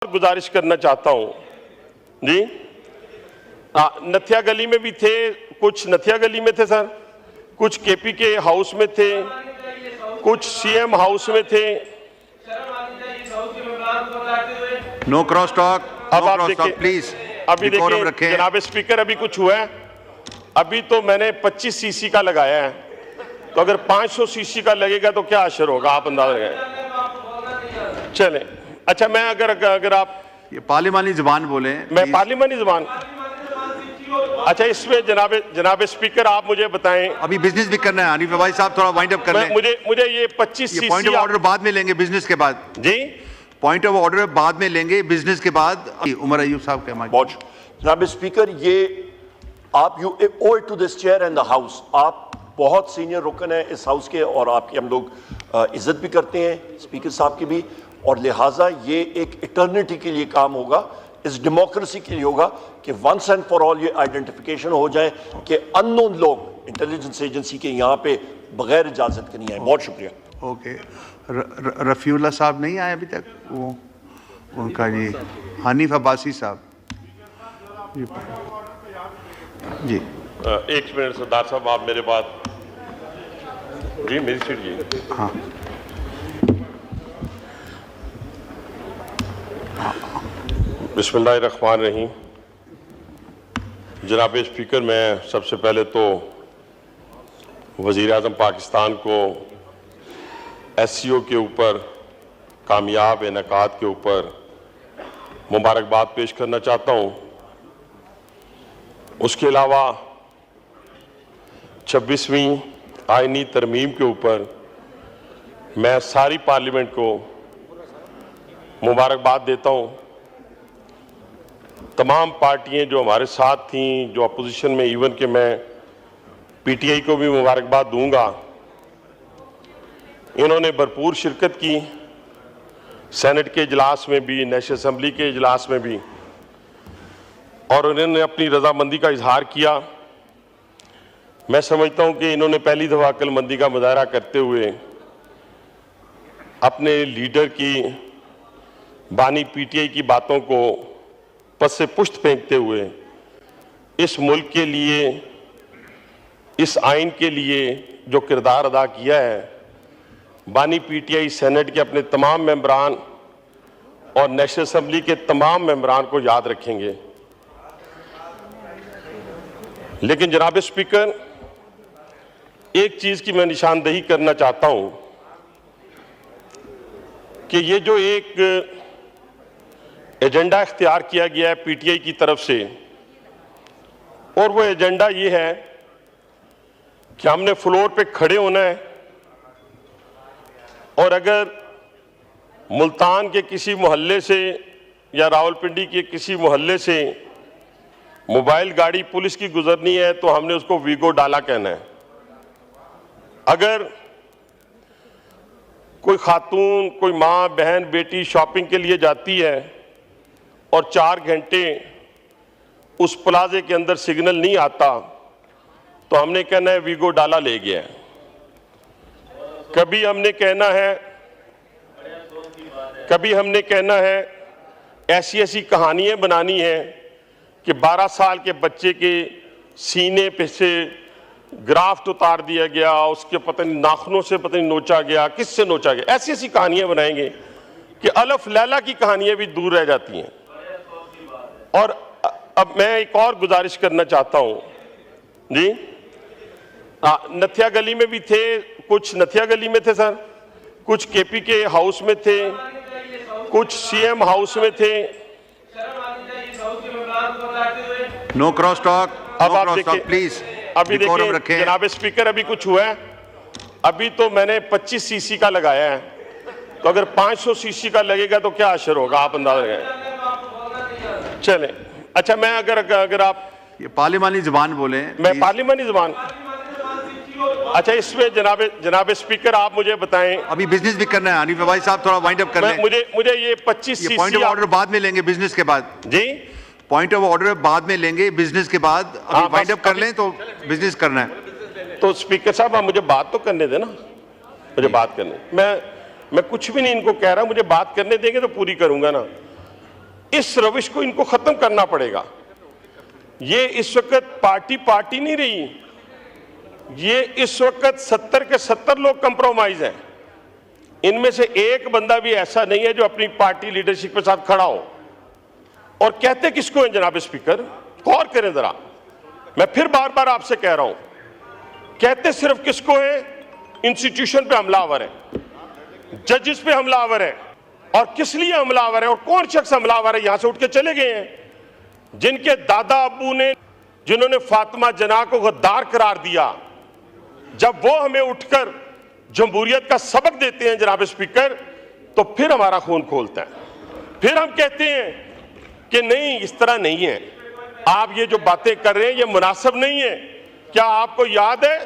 गुजारिश करना चाहता हूं जी। नथिया गली में भी थे, कुछ नथिया गली में थे सर, कुछ केपी के हाउस में थे, कुछ सीएम हाउस में थे। No cross talk. अब आप देखिए, प्लीज अभी देखिए जनाब स्पीकर, अभी कुछ हुआ है। अभी तो मैंने 25 सीसी का लगाया है, तो अगर 500 सीसी का लगेगा तो क्या असर होगा, आप अंदाजा लगाएं। चलें, अच्छा मैं अगर आप ये पार्लिमानी जुबान बोले, मैं पार्लिमानी जुबान, अच्छा इसमें जनाब स्पीकर आप मुझे बताएं। अभी बिजनेस भी करना है हनीफ भाई साहब, थोड़ा वाइंड अप कर लें। मुझे ये 25 सीसी पॉइंट ऑफ ऑर्डर बाद में लेंगे, बिजनेस के बाद जी। पॉइंट ऑफ ऑर्डर बाद में लेंगे, बिजनेस के बाद। उमर अयूब साहब के बहुत जनाब स्पीकर, ये आप you owe to this chair and the house, आप बहुत सीनियर रुकन है इस हाउस के और आपकी हम लोग इज्जत भी करते हैं स्पीकर साहब की भी, और लिहाजा ये एक इटर्निटी के लिए काम होगा, इस डेमोक्रेसी के लिए होगा कि वंस एंड फॉर ऑल ये आइडेंटिफिकेशन हो जाए कि अननोन लोग इंटेलिजेंस एजेंसी के यहाँ पे बगैर इजाजत के नहीं आए। बहुत शुक्रिया। ओके, रफीउल्लाह साहब नहीं आए अभी तक, वो उनका जी हनीफ अब्बासी साहब जी। एक मिनट सरदार साहब, आप मेरे बात जी, मेरी सीट जी। हाँ बिस्मिल्लाहिर्रहमानिर्रहीम। जनाब स्पीकर, मैं सबसे पहले तो वज़ीर आज़म पाकिस्तान को SCO के ऊपर कामयाब इनेकाद के ऊपर मुबारकबाद पेश करना चाहता हूँ। उसके अलावा 26वीं आईनी तरमीम के ऊपर मैं सारी पार्लियामेंट को मुबारकबाद देता हूँ। तमाम पार्टियां जो हमारे साथ थीं, जो अपोजिशन में, इवन कि मैं PTI को भी मुबारकबाद दूंगा। इन्होंने भरपूर शिरकत की, सेनेट के इजलास में भी, नेशनल असम्बली के इजलास में भी, और उन्होंने अपनी रजामंदी का इजहार किया। मैं समझता हूं कि इन्होंने पहली दफ़ा अक्लमंदी का मुजाहरा करते हुए अपने लीडर की बानी PTI की बातों को पस से पुश्त फेंकते हुए इस मुल्क के लिए, इस आइन के लिए जो किरदार अदा किया है, बानी PTI सेनेट के अपने तमाम मेंबरान और नेशनल असम्बली के तमाम मेंबरान को याद रखेंगे। लेकिन जनाब स्पीकर, एक चीज की मैं निशानदेही करना चाहता हूं कि ये जो एक एजेंडा इख्तियार किया गया है PTI की तरफ से, और वो एजेंडा ये है कि हमने फ्लोर पे खड़े होना है, और अगर मुल्तान के किसी मोहल्ले से या रावलपिंडी के किसी मोहल्ले से मोबाइल गाड़ी पुलिस की गुजरनी है तो हमने उसको वीगो डाला कहना है। अगर कोई खातून, कोई माँ, बहन, बेटी शॉपिंग के लिए जाती है और 4 घंटे उस प्लाजे के अंदर सिग्नल नहीं आता तो हमने कहना है वीगो डाला ले गया। कभी हमने कहना है ऐसी कहानियां बनानी है कि 12 साल के बच्चे के सीने पे से ग्राफ्ट उतार दिया गया, उसके पता नहीं नाखूनों से पता नहीं नोचा गया, किससे नोचा गया, ऐसी कहानियां बनाएंगे कि अलफ लैला की कहानियां भी दूर रह जाती हैं। और अब मैं एक और गुजारिश करना चाहता हूं जी। नथिया गली में भी थे, कुछ नथिया गली में थे सर, कुछ केपी के हाउस में थे, कुछ सीएम हाउस में थे। No cross talk. अब आप देखिए, प्लीज अभी देखिए जनाब स्पीकर, अभी कुछ हुआ है। अभी तो मैंने 25 सीसी का लगाया है, तो अगर 500 सीसी का लगेगा तो क्या असर होगा, आप अंदाजा लगाएं। चलें, अच्छा मैं अगर आप ये पार्लिमानी जुबान बोले, मैं पार्लिमानी जुबान, अच्छा इसमें जनाब स्पीकर आप मुझे बताएं। अभी बिजनेस भी करना है हनीफ भाई साहब, थोड़ा वाइंड अप कर लें। मुझे ये 25 सीसी पॉइंट ऑफ ऑर्डर बाद में लेंगे, बिजनेस के बाद जी। पॉइंट ऑफ ऑर्डर बाद में लेंगे, बिजनेस के बाद। अभी वाइंड अप कर लें तो बिजनेस करना है। तो स्पीकर साहब आप मुझे बात तो करने देना, मुझे बात करने। मैं कुछ भी नहीं इनको कह रहा, मुझे बात करने देंगे तो पूरी करूंगा ना। इस रविश को इनको खत्म करना पड़ेगा। ये इस वक्त पार्टी नहीं रही, ये इस वक्त 70 के 70 लोग कंप्रोमाइज हैं। इनमें से एक बंदा भी ऐसा नहीं है जो अपनी पार्टी लीडरशिप के साथ खड़ा हो। और कहते किसको हैं जनाब स्पीकर, गौर करें जरा, मैं फिर बार बार आपसे कह रहा हूं, कहते सिर्फ किसको है? इंस्टीट्यूशन पे हमलावर है, जजेस पे हमलावर है। और किस लिए हमलावर है और कौन शख्स हमलावर है? यहां से उठ के चले गए हैं जिनके दादा अब्बू ने, जिन्होंने फातिमा जना को गद्दार करार दिया, जब वो हमें उठकर जमहूरियत का सबक देते हैं जनाब स्पीकर, तो फिर हमारा खून खोलता है। फिर हम कहते हैं कि नहीं, इस तरह नहीं है, आप ये जो बातें कर रहे हैं ये मुनासिब नहीं है। क्या आपको याद है